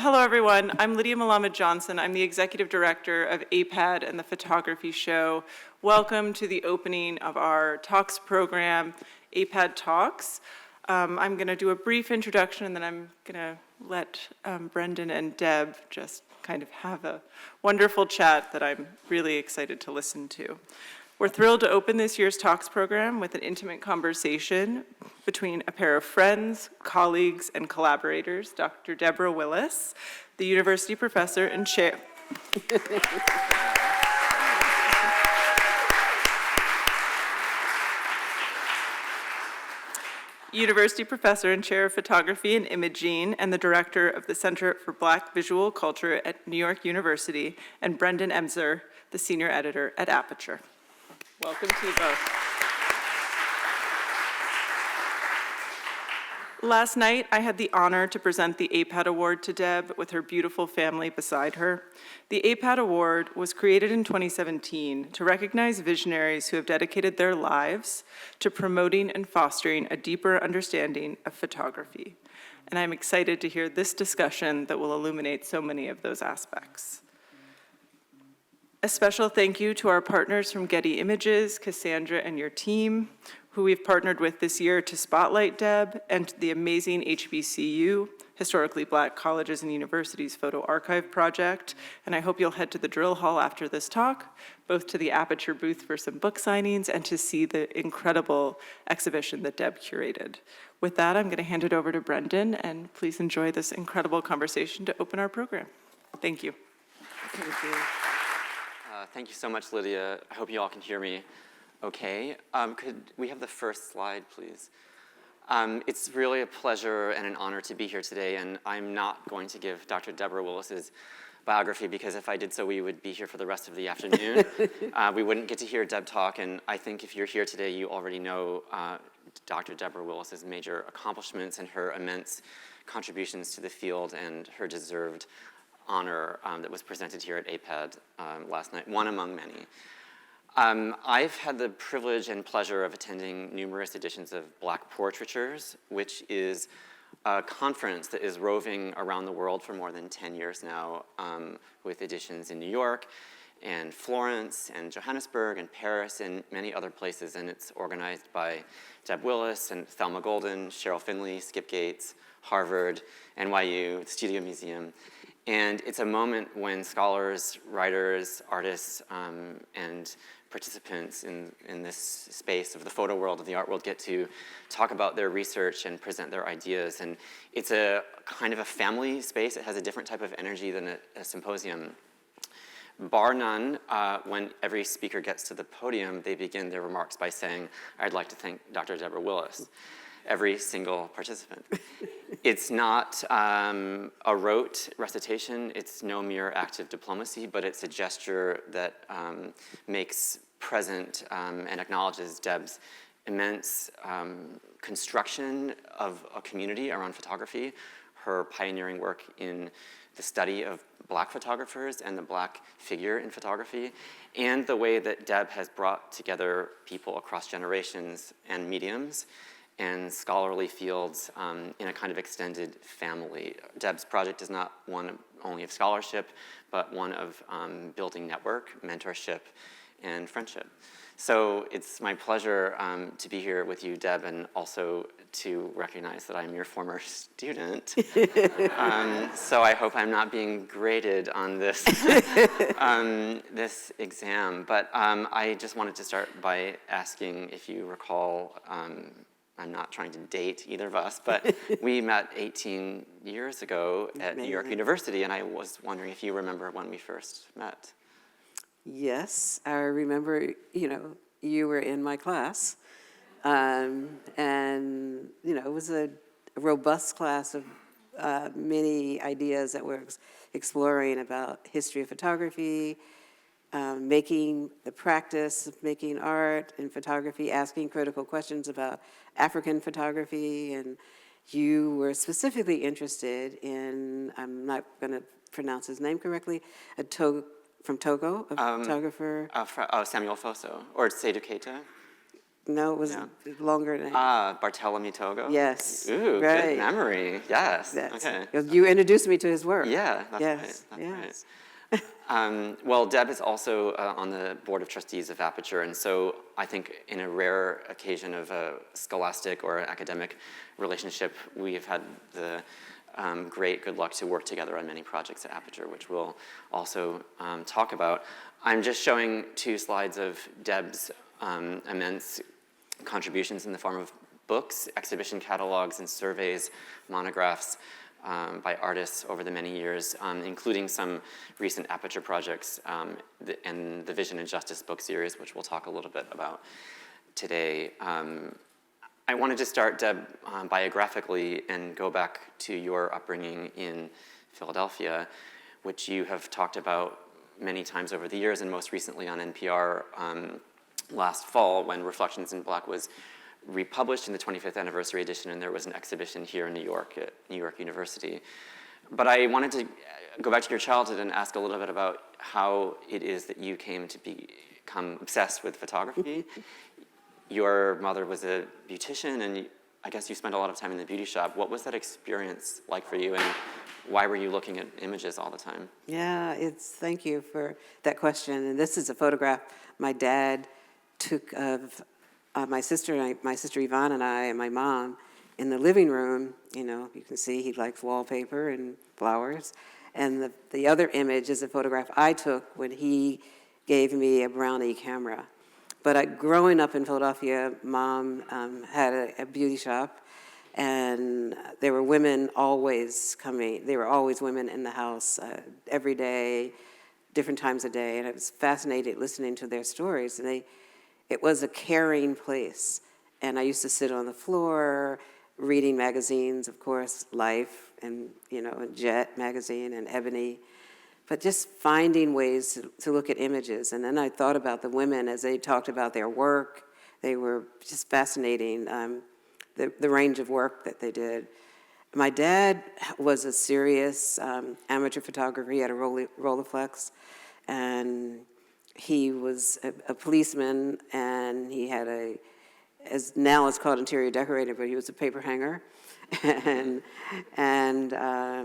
Hello, everyone. I'm Lydia Malamed Johnson. I'm the Executive Director of AIPAD and the Photography Show. Welcome to the opening of our Talks program, AIPAD Talks. I'm going to do a brief introduction, and then I'm going to let Brendan and Deb just kind of have a wonderful chat that I'm really excited to listen to. We're thrilled to open this year's Talks program with an intimate conversation between a pair of friends, colleagues, and collaborators, Dr. Deborah Willis, the university professor and chair. University professor and chair of photography and imaging and the director of the Center for Black Visual Culture at New York University, and Brendan Embser, the senior editor at Aperture. Welcome to you both. Last night, I had the honor to present the AIPAD Award to Deb with her beautiful family beside her. The AIPAD Award was created in 2017 to recognize visionaries who have dedicated their lives to promoting and fostering a deeper understanding of photography. And I'm excited to hear this discussion that will illuminate so many of those aspects. A special thank you to our partners from Getty Images, Cassandra and your team, who we've partnered with this year to spotlight Deb, and the amazing HBCU, Historically Black Colleges and Universities Photo Archive Project. And I hope you'll head to the drill hall after this talk, both to the Aperture booth for some book signings and to see the incredible exhibition that Deb curated. With that, I'm going to hand it over to Brendan, and please enjoy this incredible conversation to open our program. Thank you. Thank you. Thank you so much, Lydia. I hope you all can hear me okay. Could we have the first slide, please? It's really a pleasure and an honor to be here today, and I'm not going to give Dr. Deborah Willis's biography, because if I did so, we would be here for the rest of the afternoon. We wouldn't get to hear Deb talk, and I think if you're here today, you already know Dr. Deborah Willis's major accomplishments and her immense contributions to the field and her deserved honor that was presented here at AIPAD last night, one among many. I've had the privilege and pleasure of attending numerous editions of Black Portraitures, which is a conference that is roving around the world for more than 10 years now, with editions in New York and Florence and Johannesburg and Paris and many other places. And it's organized by Deb Willis and Thelma Golden, Cheryl Finley, Skip Gates, Harvard, NYU, the Studio Museum. And it's a moment when scholars, writers, artists, and participants in this space of the photo world, of the art world, get to talk about their research and present their ideas. And it's a kind of a family space. It has a different type of energy than a symposium. Bar none, when every speaker gets to the podium, they begin their remarks by saying, "I'd like to thank Dr. Deborah Willis." Every single participant. It's not a rote recitation. It's no mere act of diplomacy, but it's a gesture that makes present and acknowledges Deb's immense construction of a community around photography, her pioneering work in the study of Black photographers and the Black figure in photography, and the way that Deb has brought together people across generations and mediums and scholarly fields in a kind of extended family. Deb's project is not one only of scholarship, but one of building network, mentorship, and friendship. So it's my pleasure to be here with you, Deb, and also to recognize that I'm your former student. So I hope I'm not being graded on this, this exam. But I just wanted to start by asking if you recall, I'm not trying to date either of us, but we met 18 years ago at New York University, and I was wondering if you remember when we first met. Yes, I remember, you were in my class, and, it was a robust class of many ideas that we're exploring about history of photography, making the practice of making art and photography, asking critical questions about African photography, and you were specifically interested in, I'm not going to pronounce his name correctly, from Togo, a photographer. Samuel Fosso, or Seydou Keita. No, it was No. longer than that. Bartholomew Togo? Yes. Ooh, right. good memory. Yes. That's, Okay. You introduced me to his work. Yeah, that's yes. right. yes. Right. Well, Deb is also on the board of trustees of Aperture, and so I think in a rare occasion of a scholastic or academic relationship, we have had the great good luck to work together on many projects at Aperture, which we'll also talk about. I'm just showing 2 slides of Deb's immense contributions in the form of books, exhibition catalogs, and surveys, monographs by artists over the many years, including some recent Aperture projects and the Vision and Justice book series, which we'll talk a little bit about today. I wanted to start, Deb, biographically and go back to your upbringing in Philadelphia, which you have talked about many times over the years, and most recently on NPR last fall when Reflections in Black was republished in the 25th anniversary edition, and there was an exhibition here in New York at New York University. But I wanted to go back to your childhood and ask a little bit about how it is that you came to become obsessed with photography. Your mother was a beautician, and I guess you spent a lot of time in the beauty shop. What was that experience like for you, and why were you looking at images all the time? Yeah, thank you for that question. And this is a photograph my dad took of my sister Yvonne and I and my mom in the living room. You know, you can see he likes wallpaper and flowers. And the other image is a photograph I took when he gave me a Brownie camera. But growing up in Philadelphia, Mom had a beauty shop, and there were women always coming. There were always women in the house every day, different times of day, and I was fascinated listening to their stories. And it was a caring place, and I used to sit on the floor reading magazines, of course, Life, and Jet magazine and Ebony. But just finding ways to look at images. And then I thought about the women as they talked about their work. They were just fascinating, the range of work that they did. My dad was a serious amateur photographer. He had a Rolleiflex, and he was a policeman, and he had now it's called interior decorator, but he was a paper hanger. and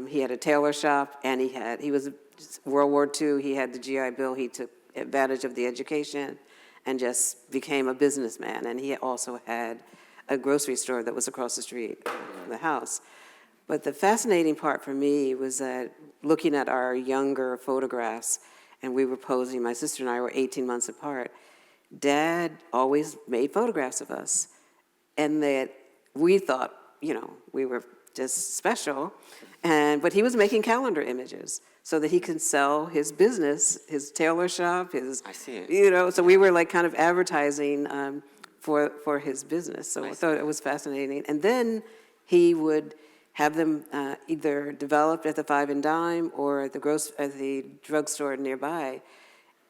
he had a tailor shop, and he was World War II, he had the GI Bill, he took advantage of the education and just became a businessman. And he also had a grocery store that was across the street from the house. But the fascinating part for me was that looking at our younger photographs, and we were posing, my sister and I were 18 months apart, Dad always made photographs of us. And that we thought, we were just special. But he was making calendar images so that he could sell his business, his tailor shop, I see. So we were like kind of advertising for his business. So I thought it was fascinating. And then he would have them either developed at the Five and Dime or at the drugstore nearby.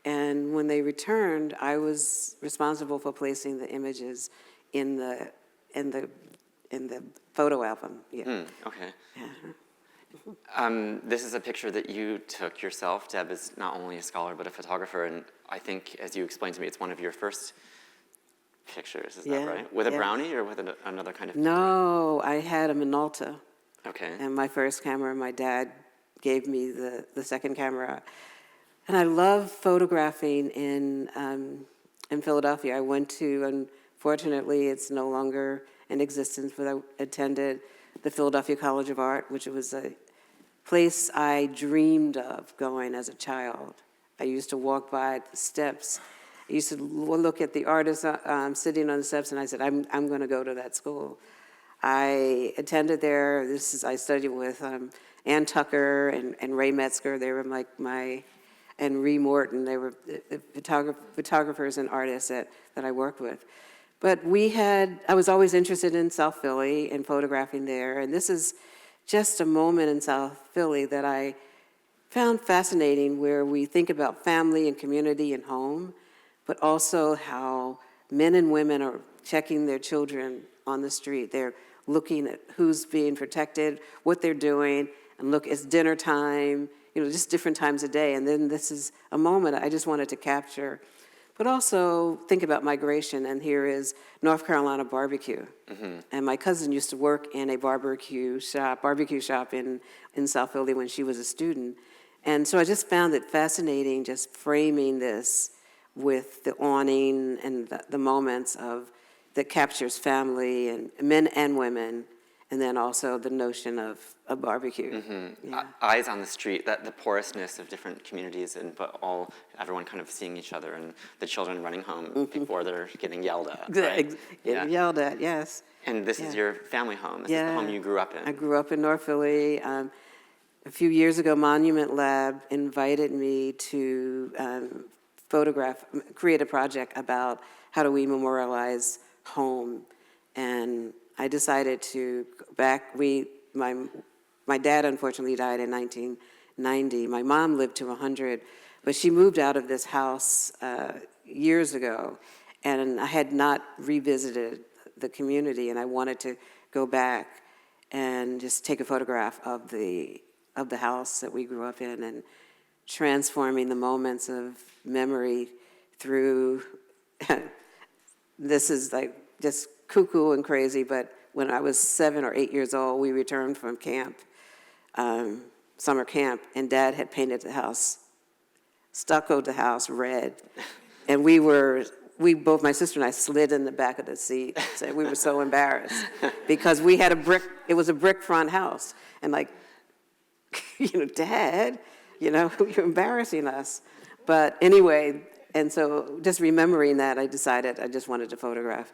And when they returned, I was responsible for placing the images in the photo album. Yeah. Okay. Yeah. This is a picture that you took yourself. Deb is not only a scholar, but a photographer, and I think, as you explained to me, it's one of your first pictures, is that right? With a Brownie or with another kind of camera? No, I had a Minolta. Okay. And my first camera, my dad gave me the second camera. And I love photographing in Philadelphia. I went to, unfortunately, it's no longer in existence, but I attended the Philadelphia College of Art, which was a place I dreamed of going as a child. I used to walk by the steps. I used to look at the artists sitting on the steps, and I said, I'm going to go to that school. I attended there. I studied with Ann Tucker and Ray Metzger. They were and Ree Morton. They were the photographers and artists that I worked with. But I was always interested in South Philly and photographing there. And this is just a moment in South Philly that I found fascinating, where we think about family and community and home, but also how men and women are checking their children on the street. They're looking at who's being protected, what they're doing, and look, it's dinner time, just different times of day. And then this is a moment I just wanted to capture. but also think about migration. And here is North Carolina barbecue. And my cousin used to work in a barbecue shop in South Philly when she was a student. And so I just found it fascinating just framing this with the awning and the moments that captures family and men and women, and then also the notion of a barbecue. Yeah. Eyes on the street, the porousness of different communities, but everyone kind of seeing each other, and the children running home before they're getting yelled at. Right? Yelled at, yes. And this is your family home. This is the home you grew up in. I grew up in North Philly. A few years ago, Monument Lab invited me to create a project about how do we memorialize home. And I decided to go back. My dad unfortunately died in 1990. My mom lived to 100, but she moved out of this house years ago, and I had not revisited the community, and I wanted to go back and just take a photograph of the house that we grew up in, and transforming the moments of memory through, this is like just cuckoo and crazy, but when I was 7 or 8 years old, we returned from camp, summer camp, and Dad had painted the house, stuccoed the house red, and we both, my sister and I, slid in the back of the seat. So we were so embarrassed because we had it was a brick front house, and like, Dad, you're embarrassing us. But anyway, and so just remembering that, I decided I just wanted to photograph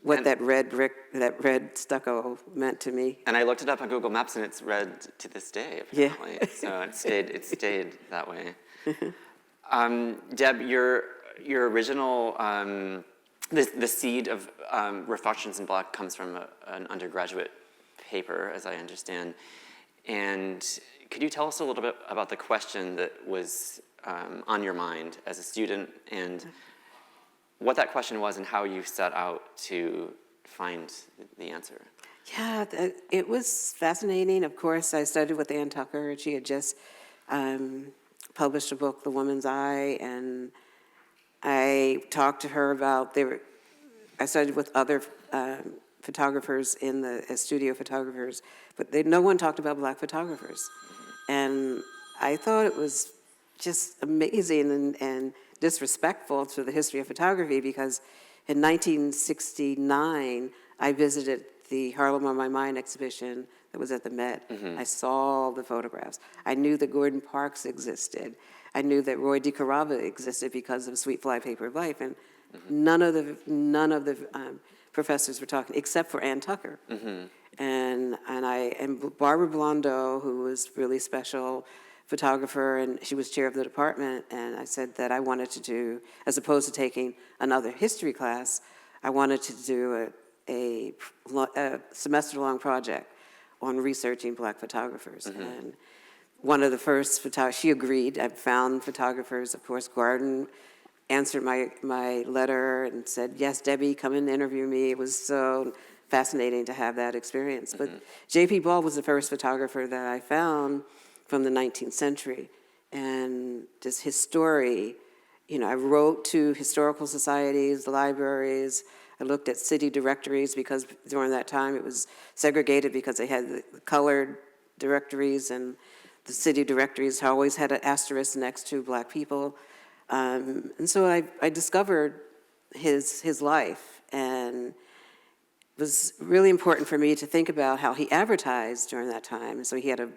what that red stucco meant to me. And I looked it up on Google Maps, and it's red to this day, apparently. Yeah. So it stayed that way. Deb, your original, the seed of Reflections in Black comes from an undergraduate paper, as I understand. And could you tell us a little bit about the question that was on your mind as a student, and what that question was and how you set out to find the answer? Yeah, it was fascinating. Of course, I studied with Ann Tucker. She had just published a book, The Woman's Eye, and I talked to her about, I studied with other photographers as studio photographers, but no one talked about Black photographers. And I thought it was just amazing and disrespectful to the history of photography, because in 1969, I visited the Harlem on My Mind exhibition that was at the Met. I saw the photographs. I knew that Gordon Parks existed. I knew that Roy DeCarava existed because of Sweet Fly Paper of Life, and none of the professors were talking except for Ann Tucker. And Barbara Blondeau, who was really special photographer, and she was chair of the department, and I said that I wanted to do, as opposed to taking another history class, I wanted to do a semester-long project on researching Black photographers. And one of the first she agreed. I found photographers. Of course, Garden answered my letter and said, yes, Debbie, come and interview me. It was so fascinating to have that experience. But J.P. Ball was the first photographer that I found from the 19th century. And just his story, I wrote to historical societies, libraries. I looked at city directories, because during that time it was segregated because they had the colored directories, and the city directories always had an asterisk next to Black people. And so I discovered his life, and it was really important for me to think about how he advertised during that time. And so he had a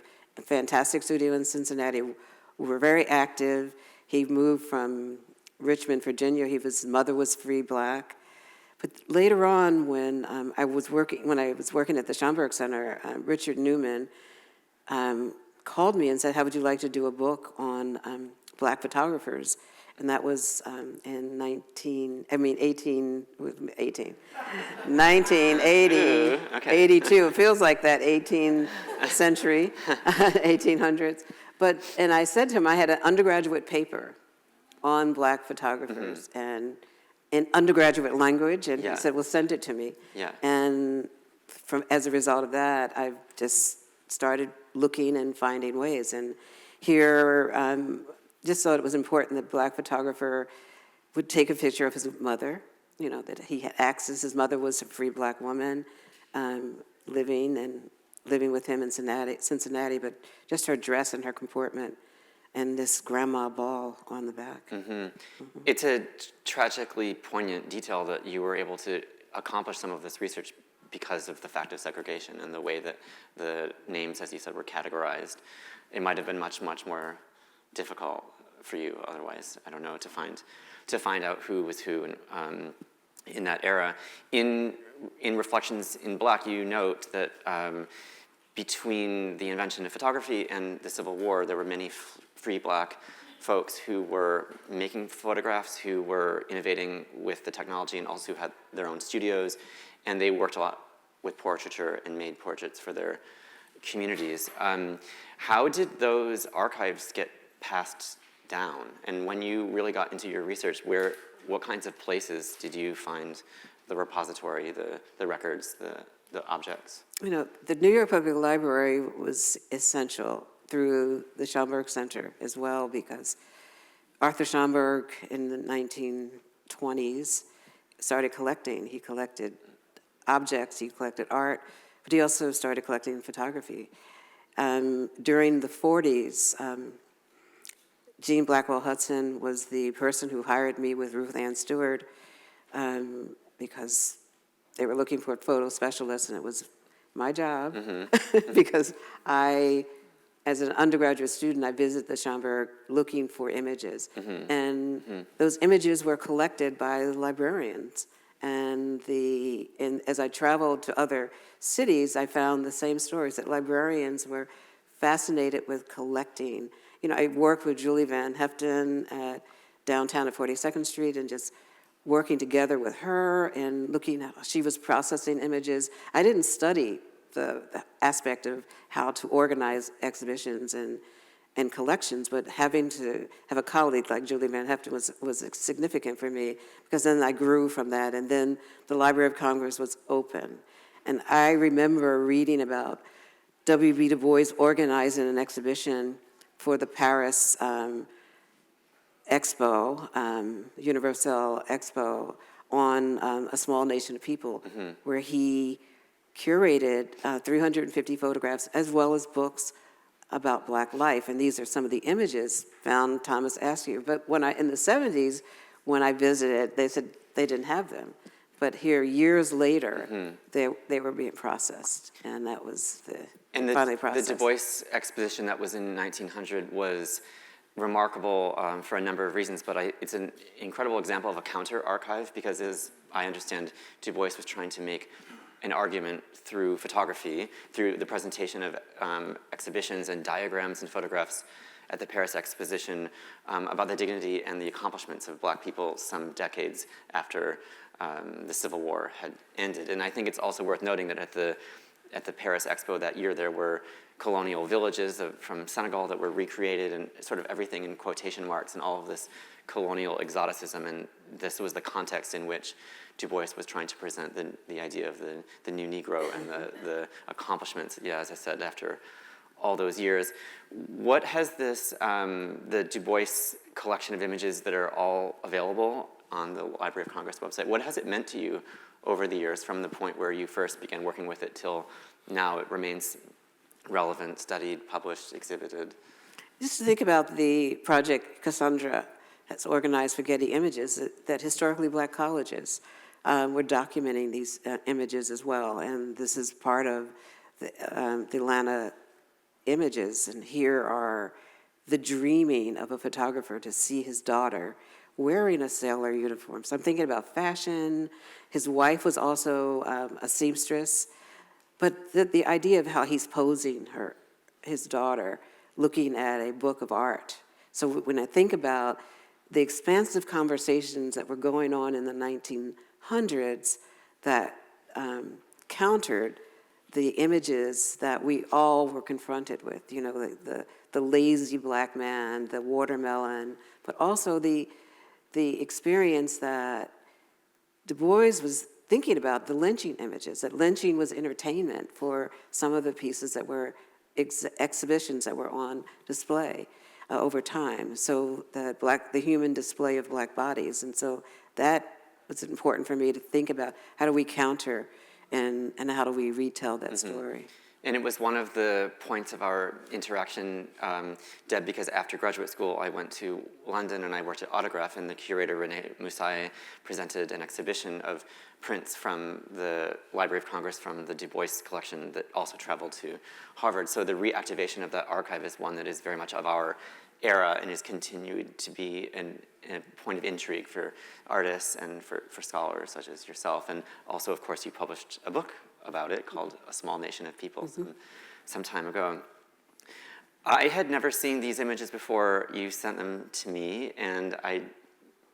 fantastic studio in Cincinnati. We were very active. He moved from Richmond, Virginia. His mother was free Black. But later on, when I was working at the Schomburg Center, Richard Newman called me and said, how would you like to do a book on Black photographers? And that was in 1980, 82. It feels like that 18th century, 1800s. And I said to him, I had an undergraduate paper on Black photographers and in undergraduate language, and he said, well, send it to me. And as a result of that, I've just started looking and finding ways. And here, just thought it was important that Black photographer would take a picture of his mother, that he had access. His mother was a free black woman living with him in Cincinnati, but just her dress and her comportment and this grandma ball on the back. It's a tragically poignant detail that you were able to accomplish some of this research because of the fact of segregation and the way that the names, as you said, were categorized. It might have been much, much more difficult for you otherwise, I don't know, to find out who was who in that era. In Reflections in Black, you note that between the invention of photography and the Civil War, there were many free black folks who were making photographs, who were innovating with the technology, and also had their own studios, and they worked a lot with portraiture and made portraits for their communities. How did those archives get passed down? And when you really got into your research, what kinds of places did you find the repository, the records, the objects? The New York Public Library was essential through the Schomburg Center as well, because Arthur Schomburg in the 1920s started collecting. He collected objects, he collected art, but he also started collecting photography. During the 40s, Jean Blackwell Hudson was the person who hired me with Ruth Ann Stewart because they were looking for a photo specialist, and it was my job because as an undergraduate student, I visited the Schomburg looking for images. And those images were collected by the librarians. And as I traveled to other cities, I found the same stories, that librarians were fascinated with collecting. I worked with Julie Van Heften at downtown at 42nd Street and just working together with her and looking at how she was processing images. I didn't study the aspect of how to organize exhibitions and collections, but having to have a colleague like Julie Van Heften was significant for me, because then I grew from that, and then the Library of Congress was open. And I remember reading about W.B. Du Bois organizing an exhibition for the Paris Expo, Universal Expo, on A Small Nation of People, where he curated 350 photographs as well as books about Black life. And these are some of the images found Thomas Askew. But in the 70s, when I visited, they said they didn't have them. But here, years later, they were being processed, and that was finally processed. The Du Bois exposition that was in 1900 was remarkable for a number of reasons, but it's an incredible example of a counter-archive, because as I understand, Du Bois was trying to make an argument through photography, through the presentation of exhibitions and diagrams and photographs at the Paris Exposition about the dignity and the accomplishments of Black people some decades after the Civil War had ended. And I think it's also worth noting that at the Paris Expo that year, there were colonial villages from Senegal that were recreated, and sort of everything in quotation marks, and all of this colonial exoticism. And this was the context in which Du Bois was trying to present the idea of the new Negro and the accomplishments, as I said, after all those years. What has the Du Bois collection of images that are all available on the Library of Congress website, what has it meant to you over the years, from the point where you first began working with it till now it remains relevant, studied, published, exhibited? Just to think about the project Cassandra has organized for Getty Images, that historically Black colleges were documenting these images as well. And this is part of the Atlanta images. And here are the dreaming of a photographer to see his daughter wearing a sailor uniform. So I'm thinking about fashion. His wife was also a seamstress. But the idea of how he's posing his daughter, looking at a book of art. So when I think about the expansive conversations that were going on in the 1900s that countered the images that we all were confronted with, the lazy Black man, the watermelon, but also the experience that Du Bois was thinking about, the lynching images, that lynching was entertainment for some of the pieces that were exhibitions that were on display. over time. So the human display of Black bodies. And so that was important for me to think about. How do we counter and how do we retell that story? And it was one of the points of our interaction, Deb, because after graduate school, I went to London and I worked at Autograph, and the curator, Renee Moussaie, presented an exhibition of prints from the Library of Congress from the Du Bois collection that also traveled to Harvard. So the reactivation of that archive is one that is very much of our era and is continued to be a point of intrigue for artists and for scholars such as yourself. And also, of course, you published a book about it called A Small Nation of People some time ago. I had never seen these images before you sent them to me, and I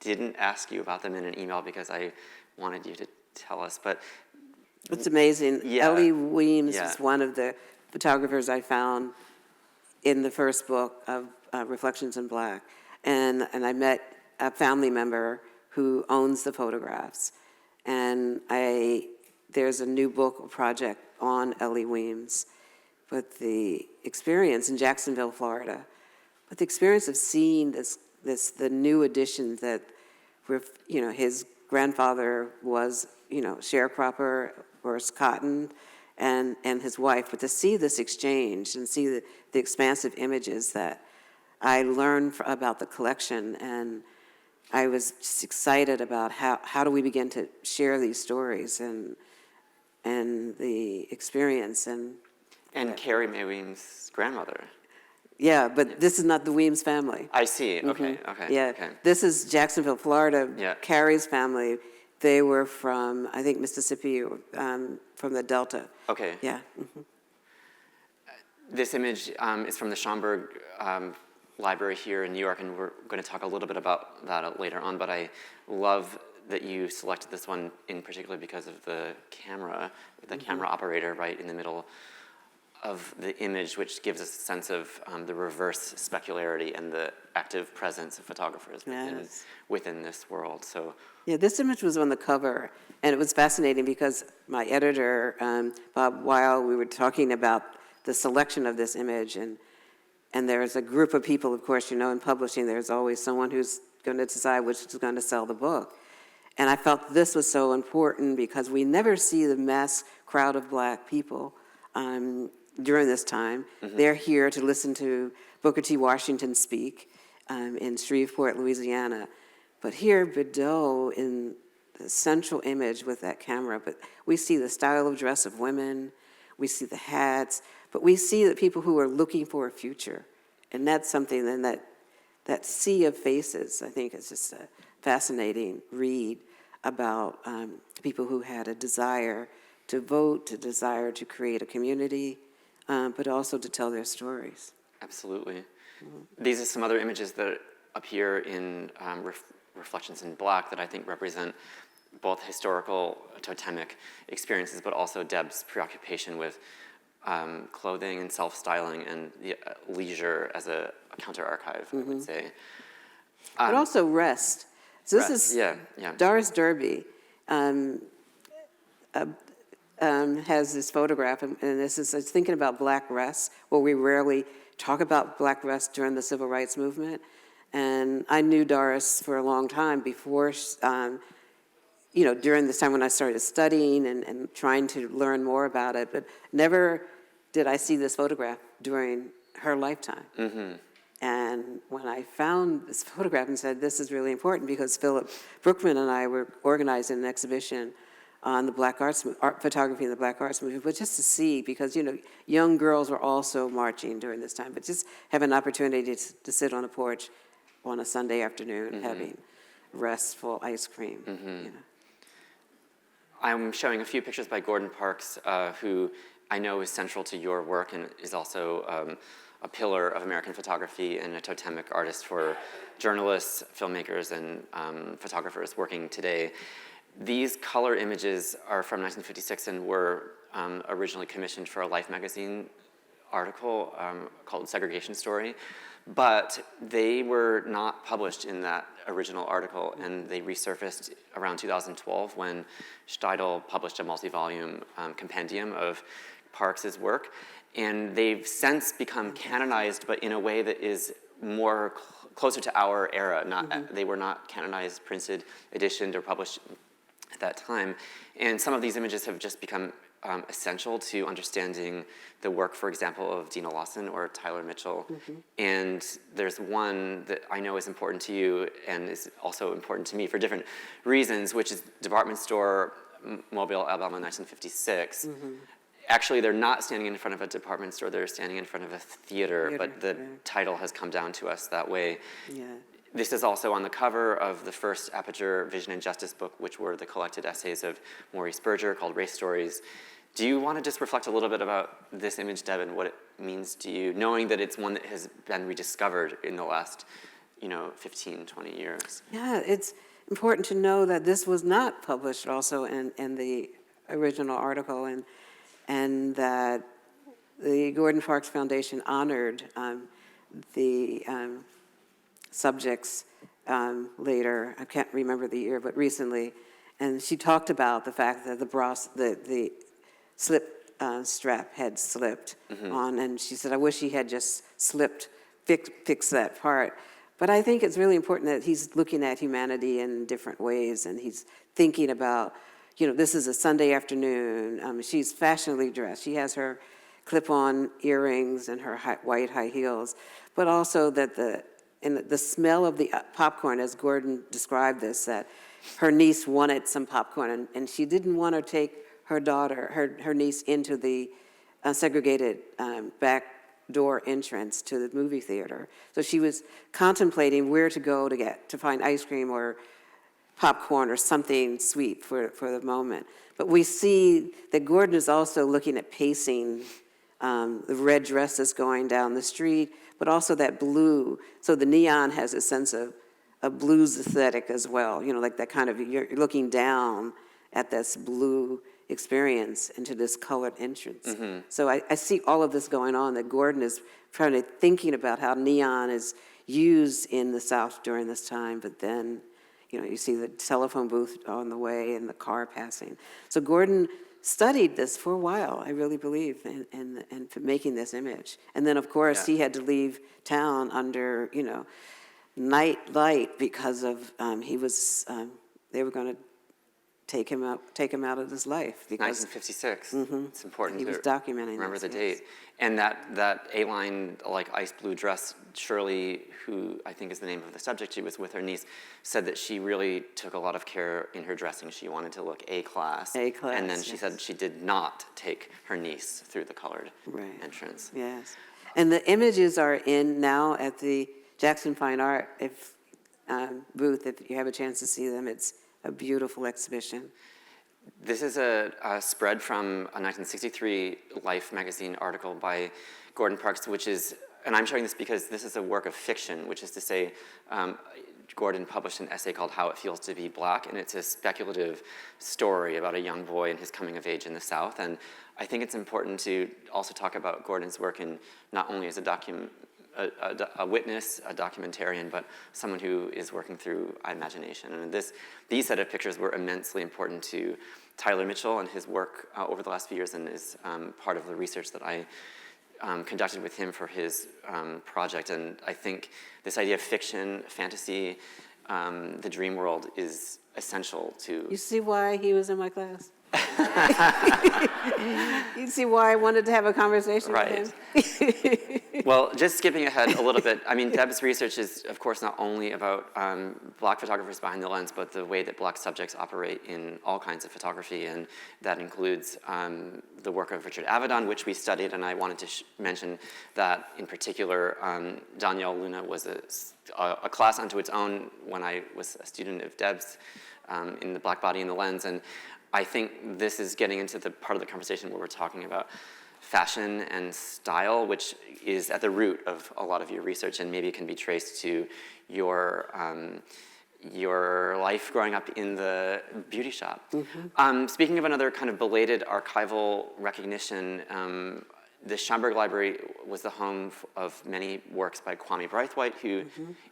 didn't ask you about them in an email because I wanted you to tell us, but... It's amazing. Yeah. Ellie Weems Yeah. is one of the photographers I found in the first book of Reflections in Black. And I met a family member who owns the photographs. And there's a new book project on Ellie Weems, but the experience in Jacksonville, Florida, but the experience of seeing the new additions that his grandfather was, sharecropper or cotton, and his wife, but to see this exchange and see the expansive images that I learned about the collection, and I was just excited about how do we begin to share these stories and the experience And Carrie Mae Weems' grandmother. Yeah, but this is not the Weems family. I see, okay. Yeah, Okay. this is Jacksonville, Florida. Yeah. Carrie's family, they were from, I think, Mississippi, from the Delta. Okay. Yeah. This image is from the Schomburg Library here in New York, and we're going to talk a little bit about that later on, but I love that you selected this one in particular because of the camera, the camera operator right in the middle of the image, which gives us a sense of the reverse specularity and the active presence of photographers within this world. So Yeah, this image was on the cover, and it was fascinating because my editor, Bob Weil, we were talking about the selection of this image, and there's a group of people, of course, in publishing, there's always someone who's going to decide which is going to sell the book. And I felt this was so important because we never see the mass crowd of Black people during this time. They're here to listen to Booker T. Washington speak in Shreveport, Louisiana. But here, Beddoe in the central image with that camera, but we see the style of dress of women, we see the hats, but we see the people who are looking for a future. And that's something then that sea of faces, I think, is just a fascinating read about people who had a desire to vote, a desire to create a community, but also to tell their stories. absolutely. These are some other images that appear in Reflections in Black that I think represent both historical totemic experiences, but also Deb's preoccupation with clothing and self-styling and the leisure as a counter-archive, I would say. But also rest. So this Rest, is yeah. Doris Derby has this photograph, and this is it's thinking about Black rest, where we rarely talk about Black rest during the Civil Rights Movement. And I knew Doris for a long time before, during this time when I started studying and trying to learn more about it, but never did I see this photograph during her lifetime. And when I found this photograph and said, this is really important because Philip Brookman and I were organizing an exhibition on the Black arts, photography in the Black arts movement, but just to see, because, young girls were also marching during this time, but just have an opportunity to sit on a porch on a Sunday afternoon having restful ice cream, I'm showing a few pictures by Gordon Parks, who I know is central to your work and is also a pillar of American photography and a totemic artist for journalists, filmmakers, and photographers working today. These color images are from 1956 and were originally commissioned for a Life magazine article called Segregation Story, but they were not published in that original article, and they resurfaced around 2012 when Steidl published a multi-volume compendium of Parks's work, and they've since become canonized, but in a way that is more closer to our era. They were not canonized, printed, editioned, or published at that time. And some of these images have just become essential to understanding the work, for example, of Dina Lawson or Tyler Mitchell. And there's one that I know is important to you and is also important to me for different reasons, which is Department Store Mobile, Alabama, 1956. Actually, they're not standing in front of a department store, they're standing in front of a theater, but the title has come down to us that way. Yeah. This is also on the cover of the first Aperture Vision and Justice book, which were the collected essays of Maurice Berger called Race Stories. Do you want to just reflect a little bit about this image, Deb, and what it means to you, knowing that it's one that has been rediscovered in the last 15, 20 years? Yeah, it's important to know that this was not published also in the original article, and that the Gordon Parks Foundation honored the subjects later. I can't remember the year, but recently. And she talked about the fact that the slip strap had slipped on, and she said, I wish he had just fixed that part. But I think it's really important that he's looking at humanity in different ways, and he's thinking about, this is a Sunday afternoon. She's fashionably dressed. She has her clip-on earrings and her white high heels, but also that the smell of the popcorn, as Gordon described this, that her niece wanted some popcorn, and she didn't want to take her niece into the segregated back door entrance to the movie theater. So she was contemplating where to go to find ice cream or popcorn or something sweet for the moment. But we see that Gordon is also looking at pacing, the red dresses going down the street, but also that blue. So the neon has a sense of a blues aesthetic as well, like that kind of, you're looking down at this blue experience into this colored entrance. So I see all of this going on, that Gordon is thinking about how neon is used in the South during this time, but then, you see the telephone booth on the way and the car passing. So Gordon studied this for a while, I really believe, and making this image. And then, of course, he had to leave town under, night light because of, they were going to take him out of his life. Because 1956. It's important he was to documenting remember this, the yes. date. And that A-line, like ice blue dress, Shirley, who I think is the name of the subject, she was with her niece, said that she really took a lot of care in her dressing. She wanted to look A-class. A-class, And then she said she did not take her niece through the colored entrance. Yes. And the images are in now at the Jackson Fine Art booth. If you have a chance to see them, it's a beautiful exhibition. This is a spread from a 1963 Life magazine article by Gordon Parks, which is, and I'm showing this because this is a work of fiction, which is to say, Gordon published an essay called How It Feels to Be Black, and it's a speculative story about a young boy and his coming of age in the South. And I think it's important to also talk about Gordon's work in not only as a witness, a documentarian, but someone who is working through imagination. And these set of pictures were immensely important to Tyler Mitchell and his work over the last few years, and is part of the research that I conducted with him for his project. And I think this idea of fiction, fantasy, the dream world is essential to... You see why he was in my class? You see why I wanted to have a conversation with him? Well, just skipping ahead a little bit, I mean, Deb's research is, of course, not only about Black photographers behind the lens, but the way that Black subjects operate in all kinds of photography, and that includes the work of Richard Avedon, which we studied, and I wanted to mention that, in particular, Danielle Luna was a class unto its own when I was a student of Deb's in the Black Body and the Lens, and I think this is getting into the part of the conversation where we're talking about fashion and style, which is at the root of a lot of your research, and maybe can be traced to your life growing up in the beauty shop. Speaking of another kind of belated archival recognition, the Schomburg Library was the home of many works by Kwame Braithwaite, who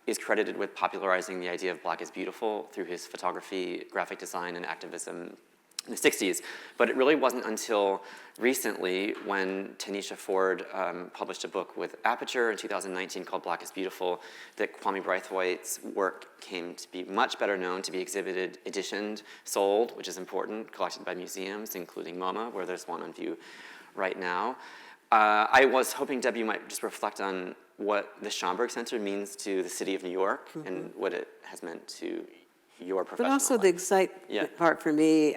is credited with popularizing the idea of Black is beautiful through his photography, graphic design, and activism in the 60s. But it really wasn't until recently when Tanisha Ford published a book with Aperture in 2019 called Black is Beautiful that Kwame Braithwaite's work came to be much better known, to be exhibited, editioned, sold, which is important, collected by museums, including MoMA, where there's one on view right now. I was hoping, Deb, you might just reflect on what the Schomburg Center means to the city of New York and what it has meant to your professional But also life. the excitement part for me,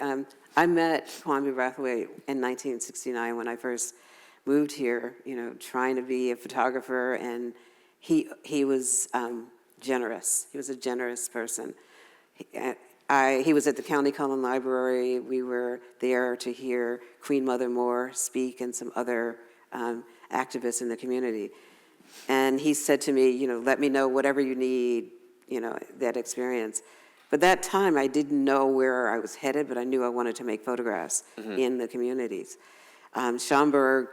I met Kwame Braithwaite in 1969 when I first moved here, trying to be a photographer, and he was generous. He was a generous person. He was at the County Cullen Library. We were there to hear Queen Mother Moore speak and some other activists in the community. And he said to me, let me know whatever you need, that experience. But that time, I didn't know where I was headed, but I knew I wanted to make photographs in the communities. Schomburg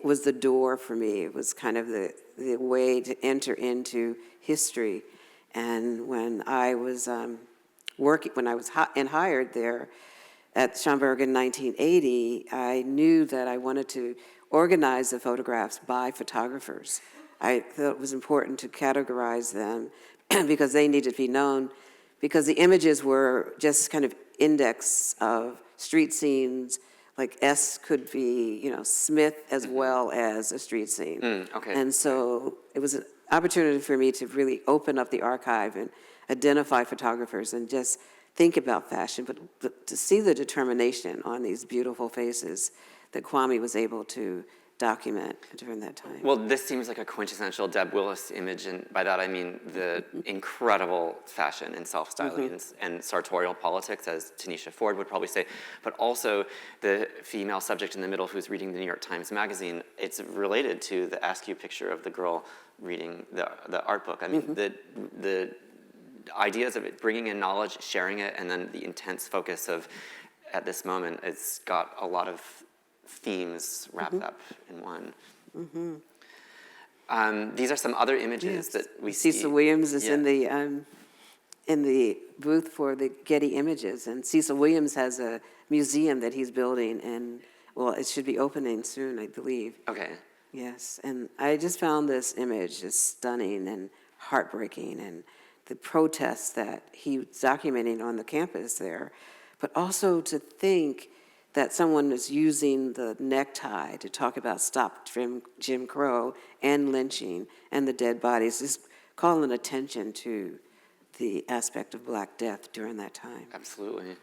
was the door for me. It was kind of the way to enter into history. And when I was hired there at Schomburg in 1980, I knew that I wanted to organize the photographs by photographers. I thought it was important to categorize them because they needed to be known, because the images were just kind of index of street scenes, like S could be, Smith as well as a street scene. Okay. And so it was an opportunity for me to really open up the archive and identify photographers and just think about fashion, but to see the determination on these beautiful faces that Kwame was able to document during that time. Well, this seems like a quintessential Deb Willis image, and by that I mean the incredible fashion and self-styling and sartorial politics, as Tanisha Ford would probably say, but also the female subject in the middle who's reading the New York Times Magazine. It's related to the Askew picture of the girl reading the art book. I mean, the ideas of it, bringing in knowledge, sharing it, and then the intense focus of, at this moment, it's got a lot of themes wrapped up in one. These are some other images that we see. Cecil Williams is in the booth for the Getty Images, and Cecil Williams has a museum that he's building, and it should be opening soon, I believe. Okay. Yes, and I just found this image just stunning and heartbreaking, and the protests that he was documenting on the campus there, but also to think that someone is using the necktie to talk about Stop Jim Crow and lynching and the dead bodies, is calling attention to the aspect of Black death during that time. Absolutely.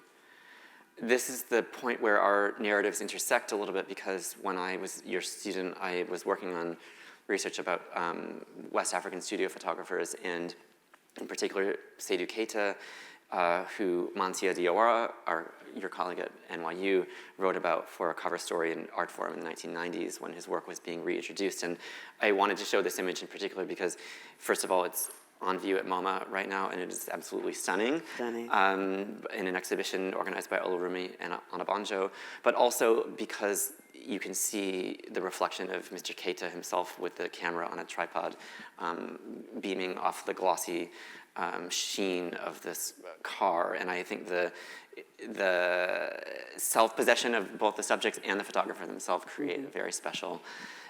This is the point where our narratives intersect a little bit, because when I was your student, I was working on research about West African studio photographers, and in particular, Seydou Keita, who Mansia Diawara, your colleague at NYU, wrote about for a cover story in Art Forum in the 1990s when his work was being reintroduced. And I wanted to show this image in particular because, first of all, it's on view at MoMA right now, and it is absolutely stunning. Stunning. In an exhibition organized by Olurumi and Anabanjo, but also because you can see the reflection of Mr. Keita himself with the camera on a tripod, beaming off the glossy sheen of this car. And I think the self-possession of both the subjects and the photographer themselves create a very special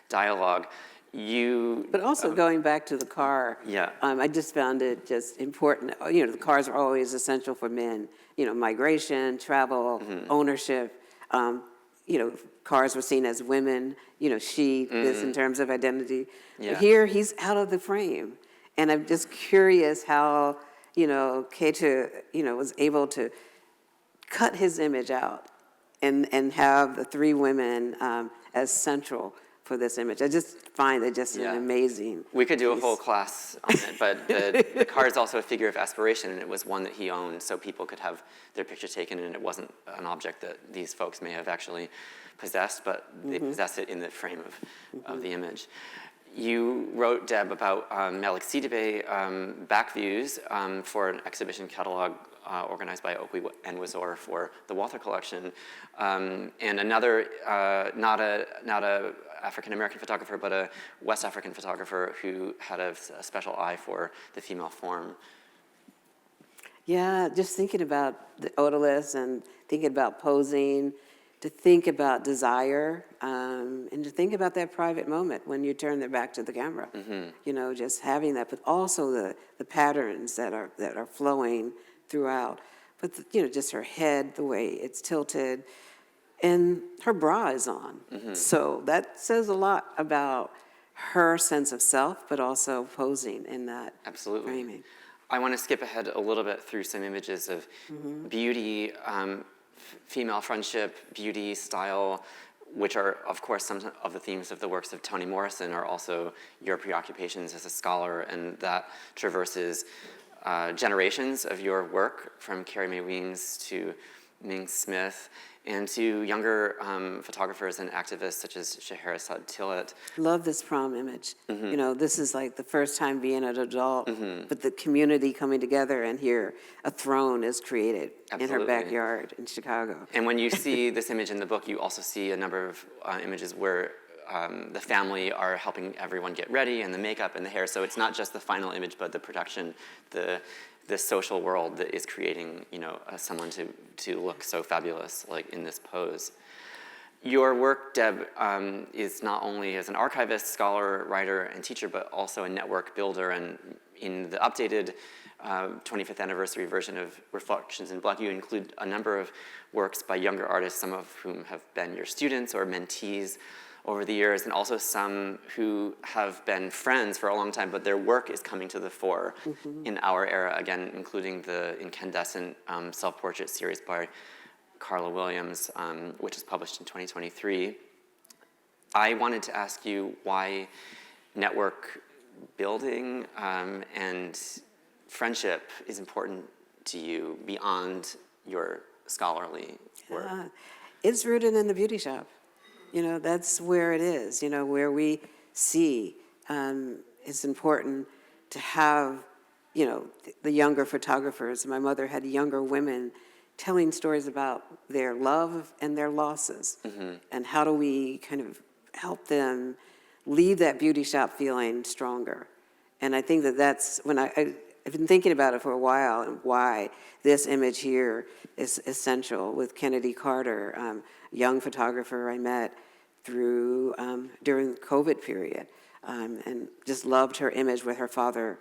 dialogue. But also going back to the car, I just found it just important. The cars are always essential for men. Migration, travel, ownership. Cars were seen as women. This in terms of identity. Yeah. But here he's out of the frame, and I'm just curious how Keita was able to cut his image out and have the three women as central for this image. I just find it just an amazing We could do piece. a whole class on it, but the car is also a figure of aspiration, and it was one that he owned, so people could have their picture taken, and it wasn't an object that these folks may have actually possessed, but they possess it in the frame of the image. You wrote, Deb, about Malik Sidibe back views for an exhibition catalog organized by Okwi and Wazor for the Walther Collection, and another, not a African-American photographer, but a West African photographer who had a special eye for the female form. Yeah, just thinking about the odorless and thinking about posing, to think about desire, and to think about that private moment when you turn their back to the camera. You know, just having that, but also the patterns that are flowing throughout. But you know, just her head, the way it's tilted, and her bra is on. So that says a lot about her sense of self, but also posing in that Absolutely. framing. I want to skip ahead a little bit through some images of beauty, female friendship, beauty, style, which are, of course, some of the themes of the works of Toni Morrison are also your preoccupations as a scholar, and that traverses generations of your work, from Carrie Mae Weems to Ming Smith, and to younger photographers and activists such as Scheherazade Tillet. Love this prom image. You know, this is like the first time being an adult, but the community coming together, and here a throne is created in her Absolutely. backyard in Chicago. And when you see this image in the book, you also see a number of images where the family are helping everyone get ready, and the makeup and the hair. So it's not just the final image, but the production, the social world that is creating, you know, someone to look so fabulous, like in this pose. Your work, Deb, is not only as an archivist, scholar, writer, and teacher, but also a network builder. And in the updated 25th anniversary version of Reflections in Black, you include a number of works by younger artists, some of whom have been your students or mentees over the years, and also some who have been friends for a long time, but their work is coming to the fore in our era, again, including the incandescent self-portrait series by Carla Williams, which was published in 2023. I wanted to ask you why network building and friendship is important to you beyond your scholarly work. It's rooted in the beauty shop. You know, that's where it is, you know, where we see it's important to have, you know, the younger photographers. My mother had younger women telling stories about their love and their losses. And how do we kind of help them leave that beauty shop feeling stronger. And I think that's when I've been thinking about it for a while, and why this image here is essential with Kennedy Carter, young photographer I met through during the COVID period, and just loved her image where her father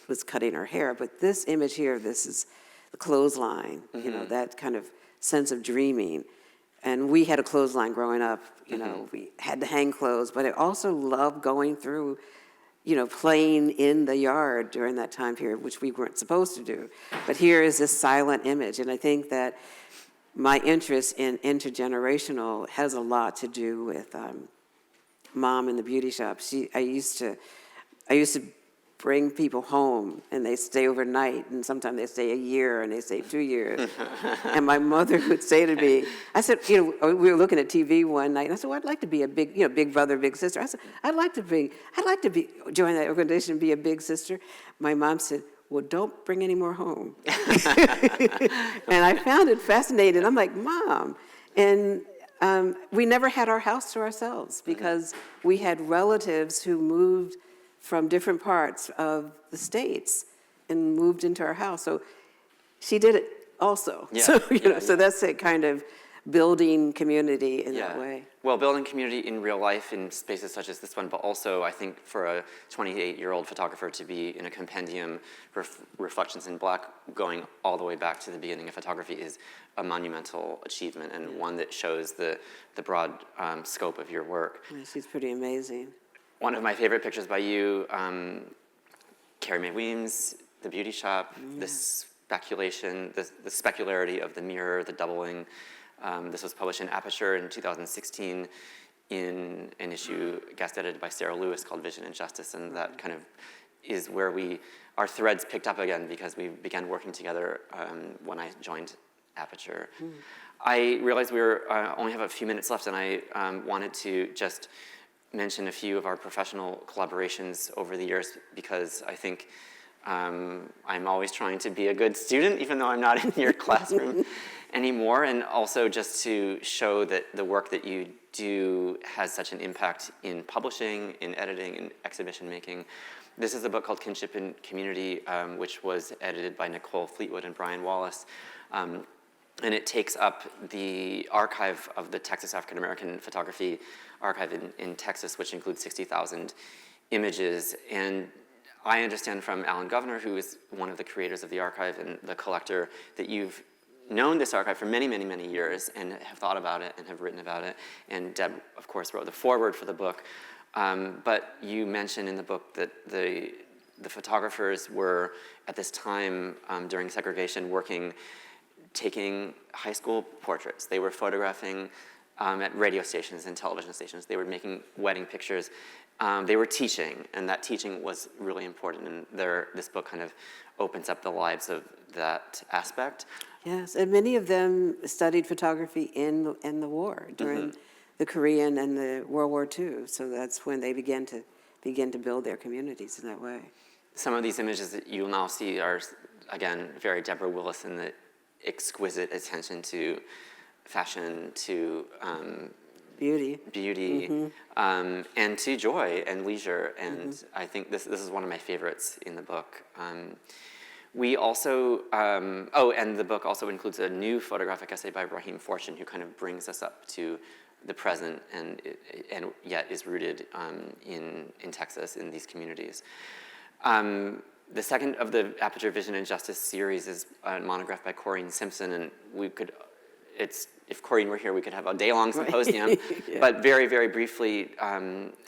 was cutting her hair. But this image here, this is the clothesline, you know, that kind of sense of dreaming. And we had a clothesline growing up, you know, we had to hang clothes, but I also loved going through, you know, playing in the yard during that time period, which we weren't supposed to do. But here is this silent image, and I think that my interest in intergenerational has a lot to do with Mom in the beauty shop. I used to bring people home, and they stay overnight, and sometimes they stay a year, and they stay 2 years. And my mother would say to me, I said, you know, we were looking at TV one night, and I said, well, I'd like to be a big, you know, big brother, big sister. I said, I'd like to join that organization and be a big sister. My mom said, well, don't bring any more home. And I found it fascinating. I'm like, Mom. And we never had our house to ourselves because we had relatives who moved from different parts of the States and moved into our house. So she did it also. Yeah, So, you know, so that's it, kind of building community in that way. Well, building community in real life in spaces such as this one, but also I think for a 28-year-old photographer to be in a compendium, Reflections in Black, going all the way back to the beginning of photography, is a monumental achievement, and one that shows the broad scope of your work. Yeah, she's pretty amazing. One of my favorite pictures by you, Carrie Mae Weems, the beauty shop, the speculation, the specularity of the mirror, the doubling. This was published in Aperture in 2016 in an issue guest edited by Sarah Lewis called Vision and Justice, and that kind of is where our threads picked up again because we began working together when I joined Aperture. I realized we only have a few minutes left, and I wanted to just mention a few of our professional collaborations over the years, because I think I'm always trying to be a good student, even though I'm not in your classroom anymore, and also just to show that the work that you do has such an impact in publishing, in editing, in exhibition making. This is a book called Kinship and Community, which was edited by Nicole Fleetwood and Brian Wallace. And it takes up the archive of the Texas African American Photography Archive in Texas, which includes 60,000 images. And I understand from Alan Governor, who is one of the creators of the archive and the collector, that you've known this archive for many, many, many years and have thought about it and have written about it. And Deb, of course, wrote the foreword for the book. But you mentioned in the book that the photographers were, at this time during segregation, taking high school portraits. They were photographing at radio stations and television stations. They were making wedding pictures. They were teaching, and that teaching was really important. And this book kind of opens up the lives of that aspect. Yes, and many of them studied photography in the war, during the Korean and the World War II. So that's when they began to build their communities in that way. Some of these images that you'll now see are, again, very Deborah Willis in the exquisite attention to fashion, to beauty, and to joy and leisure. And I think this is one of my favorites in the book. We also, and the book also includes a new photographic essay by Raheem Fortune, who kind of brings us up to the present and yet is rooted in Texas, in these communities. The second of the Aperture Vision and Justice series is a monograph by Corinne Simpson, and if Corinne were here, we could have a day-long symposium. Yeah. But very, very briefly,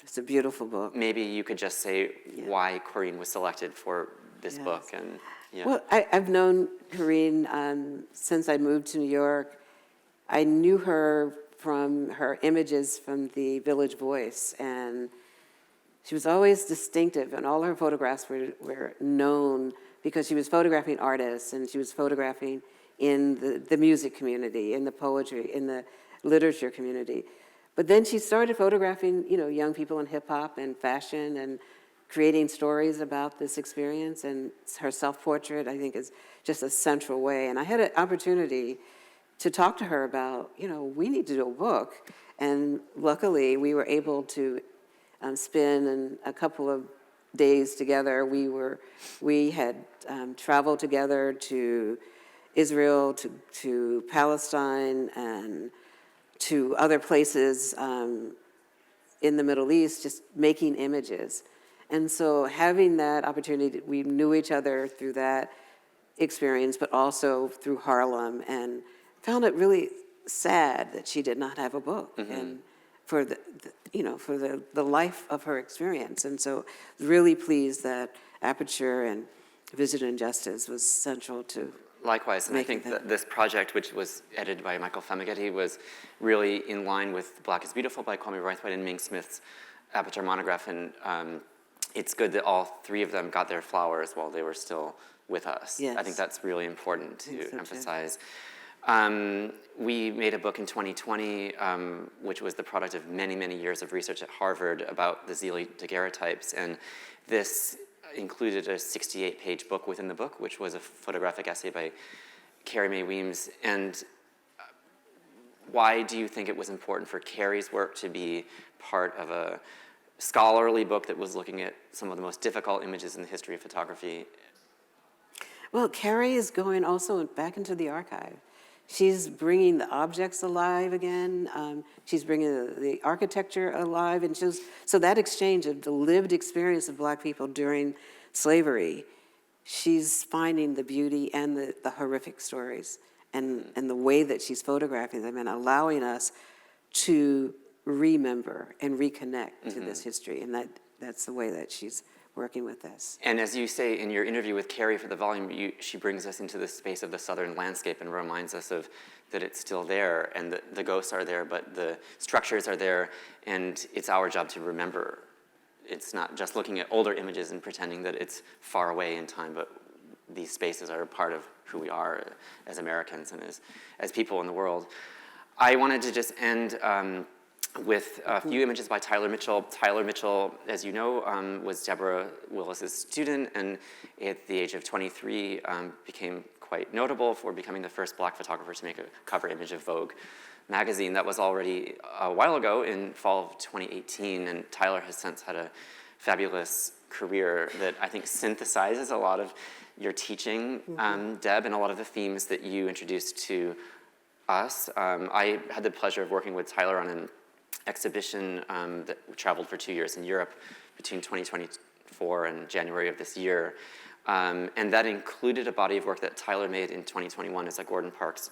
it's a beautiful book. Maybe you could just say why Corinne was selected for this book. And well, I've known Corinne since I moved to New York. I knew her from her images from the Village Voice, and she was always distinctive, and all her photographs were known because she was photographing artists, and she was photographing in the music community, in the poetry, in the literature community. But then she started photographing, young people in hip hop and fashion and creating stories about this experience. And her self-portrait, I think, is just a central way. And I had an opportunity to talk to her about, we need to do a book. And luckily, we were able to spend a couple of days together. We had traveled together to Israel, to Palestine, and to other places in the Middle East, just making images. And so having that opportunity, we knew each other through that experience, but also through Harlem, and found it really sad that she did not have a book. And for the life of her experience. And so really pleased that Aperture and Vision and Justice was central to. Likewise, and I think that this project, which was edited by Michael Famighetti, was really in line with Black is Beautiful by Kwame Braithwaite and Ming Smith's Aperture monograph, and it's good that all three of them got their flowers while they were still with us. Yes. I think that's really important to emphasize. We made a book in 2020, which was the product of many, many years of research at Harvard about the Zealy daguerreotypes, and this included a 68-page book within the book, which was a photographic essay by Carrie Mae Weems. And why do you think it was important for Carrie's work to be part of a scholarly book that was looking at some of the most difficult images in the history of photography? Well, Carrie is going also back into the archive. She's bringing the objects alive again. She's bringing the architecture alive. And so that exchange of the lived experience of Black people during slavery, she's finding the beauty and the horrific stories and the way that she's photographing them and allowing us to remember and reconnect to this history. And that's the way that she's working with this. And as you say in your interview with Carrie for the volume, she brings us into the space of the Southern landscape and reminds us that it's still there, and the ghosts are there, but the structures are there, and it's our job to remember. It's not just looking at older images and pretending that it's far away in time, but these spaces are a part of who we are as Americans and as people in the world. I wanted to just end with a few images by Tyler Mitchell. Tyler Mitchell, as you know, was Deborah Willis's student, and at the age of 23 became quite notable for becoming the first Black photographer to make a cover image of Vogue magazine. That was already a while ago in fall of 2018, and Tyler has since had a fabulous career that I think synthesizes a lot of your teaching, Deb, and a lot of the themes that you introduced to us. I had the pleasure of working with Tyler on an exhibition that traveled for 2 years in Europe between 2024 and January of this year. And that included a body of work that Tyler made in 2021 as a Gordon Parks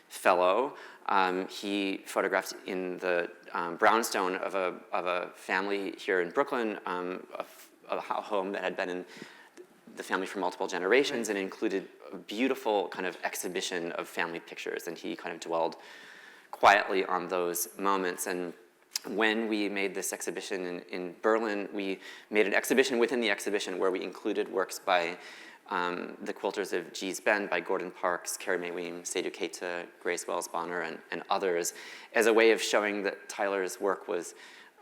Fellow. He photographed in the brownstone of a family here in Brooklyn, a home that had been in the family for multiple generations, and included a beautiful kind of exhibition of family pictures. And he kind of dwelled quietly on those moments. And when we made this exhibition in Berlin, we made an exhibition within the exhibition where we included works by the quilters of Gee's Bend, by Gordon Parks, Carrie Mae Weems, Seydou Keita, Grace Wells Bonner, and others, as a way of showing that Tyler's work was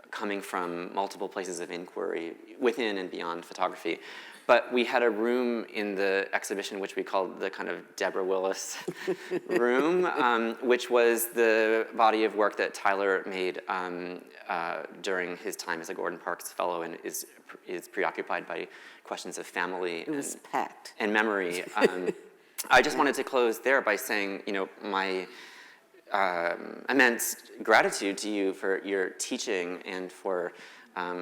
coming from multiple places of inquiry within and beyond photography. But we had a room in the exhibition which we called the kind of Deborah Willis room, which was the body of work that Tyler made during his time as a Gordon Parks Fellow, and is preoccupied by questions of family. It was packed. And memory. I just wanted to close there by saying, my immense gratitude to you for your teaching and for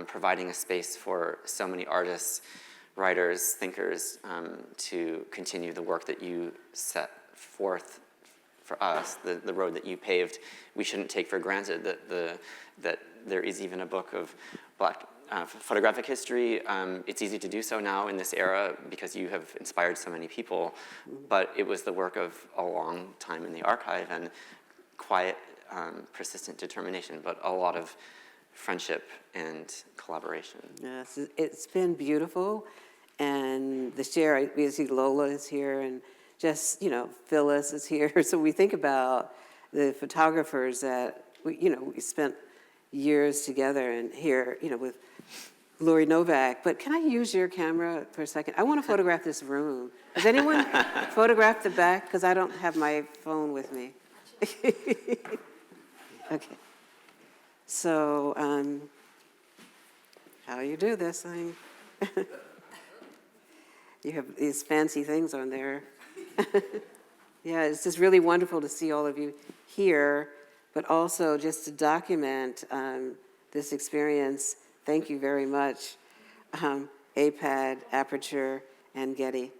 providing a space for so many artists, writers, thinkers, to continue the work that you set forth for us, the road that you paved. We shouldn't take for granted that there is even a book of Black photographic history. It's easy to do so now in this era because you have inspired so many people, but it was the work of a long time in the archive and quiet, persistent determination, but a lot of friendship and collaboration. Yes, it's been beautiful, and the share, we see Lola is here, and just, Phyllis is here. So we think about the photographers that we spent years together, and here, with Lori Novak. But can I use your camera for a second? I want to photograph this room. Has anyone photographed the back? Because I don't have my phone with me. Okay. So, how you do this thing? You have these fancy things on there. Yeah, it's just really wonderful to see all of you here, but also just to document this experience. Thank you very much, AIPAD, Aperture, and Getty.